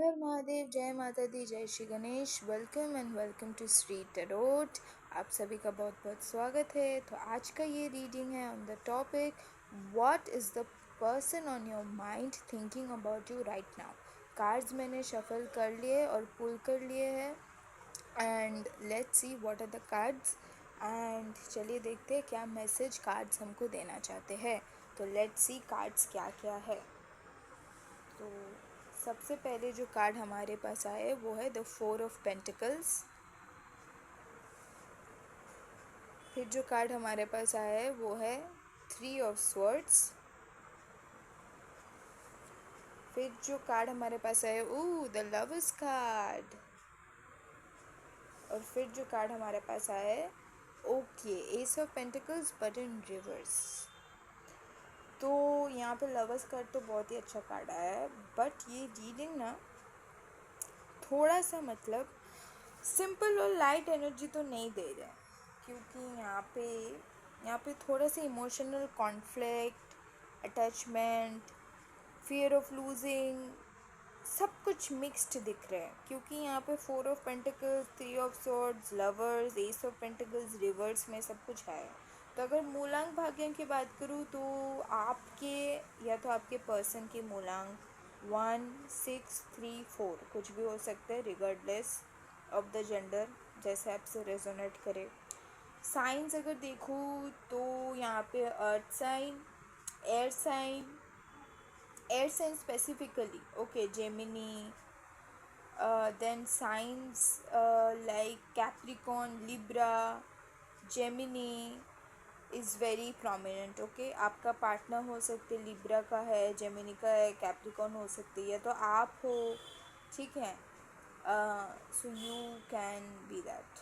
हर महादेव, जय माता दी, जय Shri Ganesh. Welcome and welcome to Shri tarot. आप सभी का बहुत बहुत स्वागत है। तो आज का ये रीडिंग है on the topic what is the person on your mind thinking about you right now. Cards मैंने शफल कर लिए और पुल कर लिए हैं and let's see what are the cards. And चलिए देखते हैं क्या मैसेज कार्ड्स हमको देना चाहते हैं। तो लेट्स सी कार्ड्स क्या क्या है। तो सबसे पहले जो कार्ड हमारे पास आए वो है द 4 ऑफ पेंटिकल्स। फिर जो कार्ड हमारे पास आया है वो है 3 ऑफ स्वर्ड्स। फिर जो कार्ड हमारे पास आया है द लवर्स कार्ड। और फिर जो कार्ड हमारे पास आया है okay S of pentacles but in reverse. तो यहाँ पे लवर्स कार्ड तो बहुत ही अच्छा कार्ड आया है, बट ये रीडिंग ना थोड़ा सा मतलब सिंपल और लाइट एनर्जी तो नहीं दे रहे हैं, क्योंकि यहाँ पे थोड़ा सा emotional conflict, attachment, fear of losing, सब कुछ मिक्स्ड दिख रहा है। क्योंकि यहाँ पे 4 of pentacles, 3 of swords, lovers, S of pentacles reverse में सब कुछ है। तो अगर मूलांक भाग्यों की बात करूँ तो आपके या तो आपके पर्सन के मूलांक 1, 6, 3, 4 कुछ भी हो सकते हैं, रिगार्डलेस ऑफ द जेंडर, जैसे आपसे रेजोनेट करे। साइंस अगर देखूँ तो यहाँ पे earth sign, air sign, air sign specifically okay Gemini, then signs like Capricorn, Libra, Gemini is very prominent. Okay आपका पार्टनर हो सकते लिब्रा का है, जेमिनी का है, कैप्रिकॉर्न हो सकती है, तो आप हो, ठीक है। So you can be that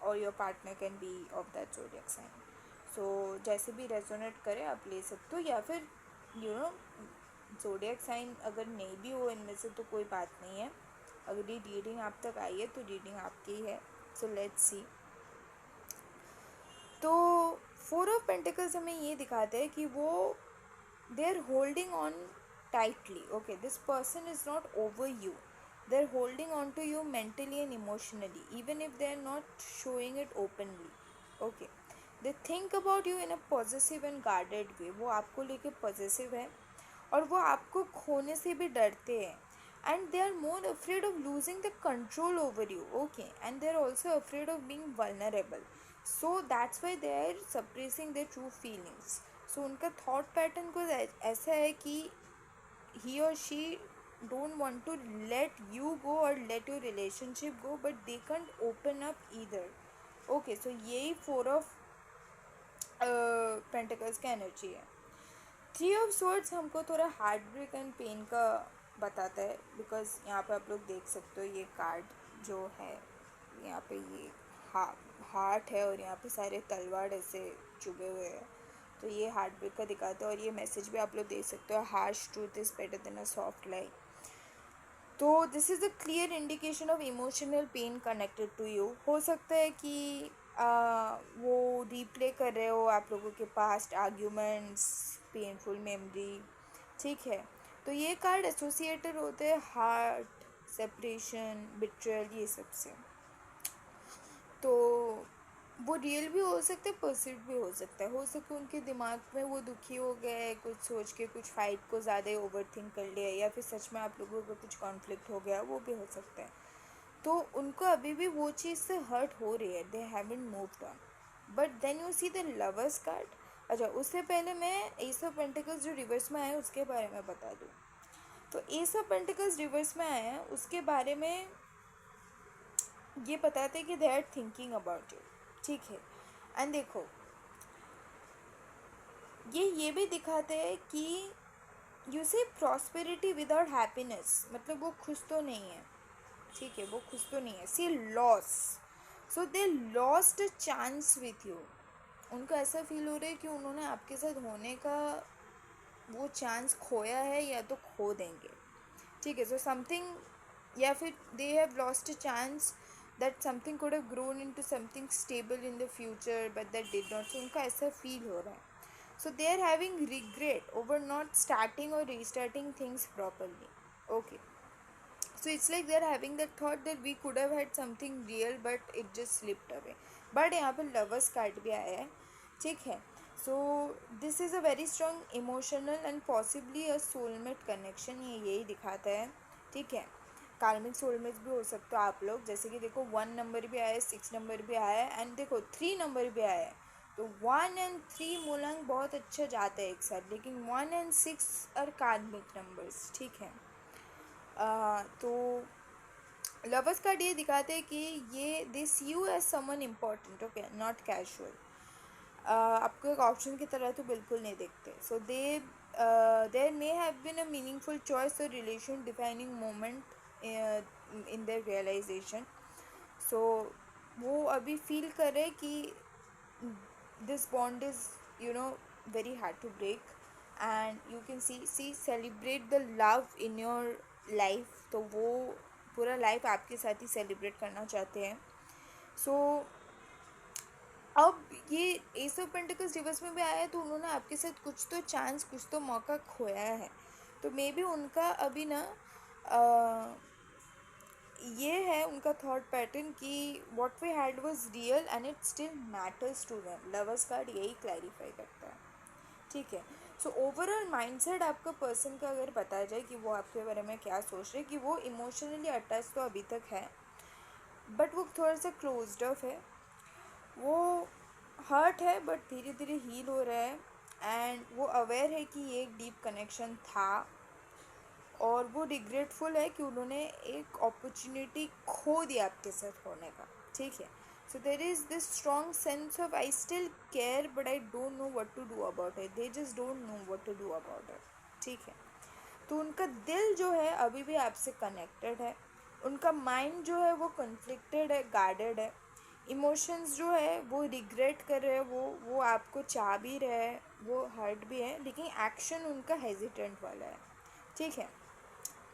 और your partner can be of that zodiac sign. So जैसे भी रेजोनेट करे आप ले सकते हो, या फिर यू नो जोडियक साइन अगर नहीं भी हो इनमें से तो कोई बात नहीं है। अगर ये रीडिंग आप तक आई है तो रीडिंग आपकी ही है। So let's see. तो 4 ऑफ पेंटिकल्स हमें ये दिखाते हैं कि वो they are holding on tightly. Okay this person is not over you, they are holding on to you mentally and emotionally, even if they are not showing it openly. Okay, they think about you in a possessive and guarded way. वो आपको लेके possessive है और वो आपको खोने से भी डरते हैं, and they are more afraid of losing the control over you. Okay, and they are also afraid of being vulnerable, so that's why they are suppressing their true feelings. So उनका thought pattern कुछ ऐसा है कि he or she don't want to let you go or let your relationship go, but they can't open up either. Okay, so यही 4 of pentacles का energy है। 3 of swords हमको थोड़ा हार्ट ब्रेक एंड पेन का बताता है, because यहाँ पे आप लोग देख सकते हो ये कार्ड जो है, यहाँ पे ये हार्ट है और यहाँ पे सारे तलवार ऐसे चुभे हुए हैं, तो ये हार्ट ब्रेक का दिखाता है। और ये मैसेज भी आप लोग देख सकते हो, harsh truth is better than a soft lie. तो this is a clear indication of emotional pain connected to you. हो सकता है कि वो रिप्ले कर रहे हो आप लोगों के पास्ट आर्ग्यूमेंट्स, पेनफुल मेमोरी, ठीक है। तो ये कार्ड एसोसिएटेड होते हैं हार्ट, सेपरेशन, बिट्रेयल, ये सब से। तो वो रियल भी हो सकता है, परसिव भी हो सकता है। हो सकता है उनके दिमाग में वो दुखी हो गए कुछ सोच के, कुछ फाइट को ज़्यादा ओवर थिंक कर लिया, या फिर सच में आप लोगों को कुछ कॉन्फ्लिक्ट हो गया, वो भी हो सकता है। तो उनको अभी भी वो चीज़ से हर्ट हो रही है, they haven't moved on. But then you see the lovers card. अच्छा, उससे पहले मैं एस ऑफ पेंटिकल्स जो रिवर्स में आया उसके बारे में बता दूँ। तो एस ऑफ पेंटिकल्स रिवर्स में आया है, उसके बारे में ये बताते हैं कि they are thinking about you, ठीक है। एंड देखो ये भी दिखाते हैं कि यू से प्रॉस्पेरिटी विदाउट हैप्पीनेस, मतलब वो खुश तो नहीं है, ठीक है, वो खुश तो नहीं है, see loss. So they lost a chance with you. उनको ऐसा फील हो रहा है कि उन्होंने आपके साथ होने का वो चांस खोया है या तो खो देंगे, ठीक है। सो समथिंग, या फिर they have lost a chance that something could have grown into something stable in the future, but that did not. So उनका ऐसा फील हो रहा है। So they are having regret over not starting or restarting things properly. Okay. So it's like they're having that thought that we could have had something real but it just slipped away. But यहाँ पे lovers card भी आया है, ठीक है. So this is a very strong emotional and possibly a soulmate connection, ये यही दिखाता है, ठीक है. कार्मिक सोलमेट्स भी हो सकते हो आप लोग, जैसे कि देखो 1 नंबर भी आया है, 6 नंबर भी आया है, एंड देखो 3 नंबर भी आया है. तो 1 and 3 मूलांक बहुत अच्छा जाता है एक साथ, लेकिन 1 and 6 आर कार्मिक नंबर्स, ठीक है. तो लवर्स कार्ड ये दिखाते हैं कि ये they see you as someone important, okay, not casual. आपको एक ऑप्शन की तरह तो बिल्कुल नहीं देखते. So there may have been a meaningful choice और relation defining moment in their realisation. So वो अभी फील करे कि this bond is, you know, very hard to break, and you can see celebrate the love in your life. तो वो पूरा life आपके साथ ही सेलिब्रेट करना चाहते हैं. सो अब ये एस ऑफ पेंटिकल्स रिवर्स में भी आया है, तो उन्होंने आपके साथ कुछ तो चांस, कुछ तो मौका खोया है. तो मे बी उनका अभी ना ये है उनका थॉट पैटर्न कि what we had was real and it still matters to them. Lovers card यही क्लैरिफाई करता है, ठीक है. सो ओवरऑल माइंडसेट आपका पर्सन का अगर बताया जाए कि वो आपके बारे में क्या सोच रहे हैं, कि वो इमोशनली अटैच तो अभी तक है, बट वो थोड़ा सा क्लोज्ड ऑफ है. वो हर्ट है बट धीरे धीरे हील हो रहा है, एंड वो अवेयर है कि ये एक डीप कनेक्शन था, और वो रिग्रेटफुल है कि उन्होंने एक अपॉर्चुनिटी खो दिया आपके साथ होने का, ठीक है. So there is this strong sense of I still care but I don't know what to do about it. They just don't know what to do about it, ठीक है. तो उनका दिल जो है अभी भी आपसे कनेक्टेड है, उनका माइंड जो है वो कन्फ्लिक्टेड है, गार्डेड है. इमोशंस जो है वो रिग्रेट कर रहे हैं, वो आपको चाह भी रहे हैं, वो हर्ट भी है, लेकिन एक्शन उनका हेजिटेंट वाला है, ठीक है.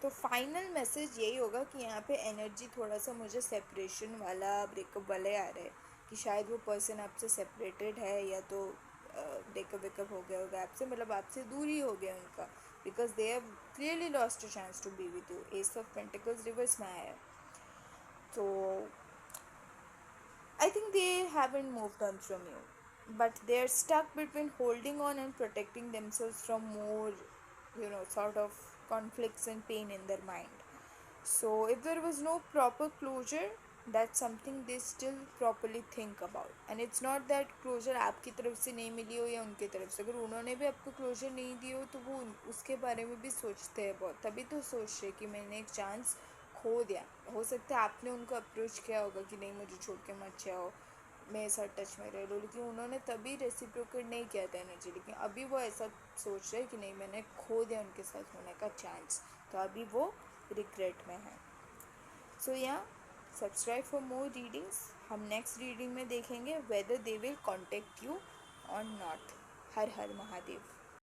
तो फाइनल मैसेज यही होगा कि यहाँ पे एनर्जी थोड़ा सा मुझे सेपरेशन वाला, ब्रेकअप वाले आ रहे हैं, कि शायद वो पर्सन आपसे सेपरेटेड है, या तो ब्रेकअप वेकअप हो गया होगा आपसे, मतलब आपसे दूर ही हो गया उनका, because they have clearly lost a chance to be with you. Ace of pentacles reverse में आया है. तो I think they haven't moved on from you, but they're stuck between holding on and protecting themselves from more, you know, sort of conflicts and pain in their mind. So, if there was no proper closure, that's something they still properly think about. And it's not that closure आपकी तरफ से नहीं मिली हो या उनकी तरफ से, अगर उन्होंने भी आपको closure नहीं दी हो तो वो उसके बारे में भी सोचते हैं बहुत, तभी तो सोच रहे कि मैंने एक चांस खो दिया. हो सकता है आपने उनको अप्रोच किया होगा कि नहीं मुझे छोड़ के मत जाओ, मेरे साथ टच में रह लो, लेकिन उन्होंने तभी रेसिप्रोकेट नहीं किया था एनर्जी. लेकिन अभी वो ऐसा सोच रहे कि नहीं मैंने खो दिया उनके साथ होने का चांस, तो अभी वो रिग्रेट में है. सो या सब्सक्राइब फॉर मोर रीडिंग्स. हम नेक्स्ट रीडिंग में देखेंगे whether they will contact you और नॉट. हर हर महादेव.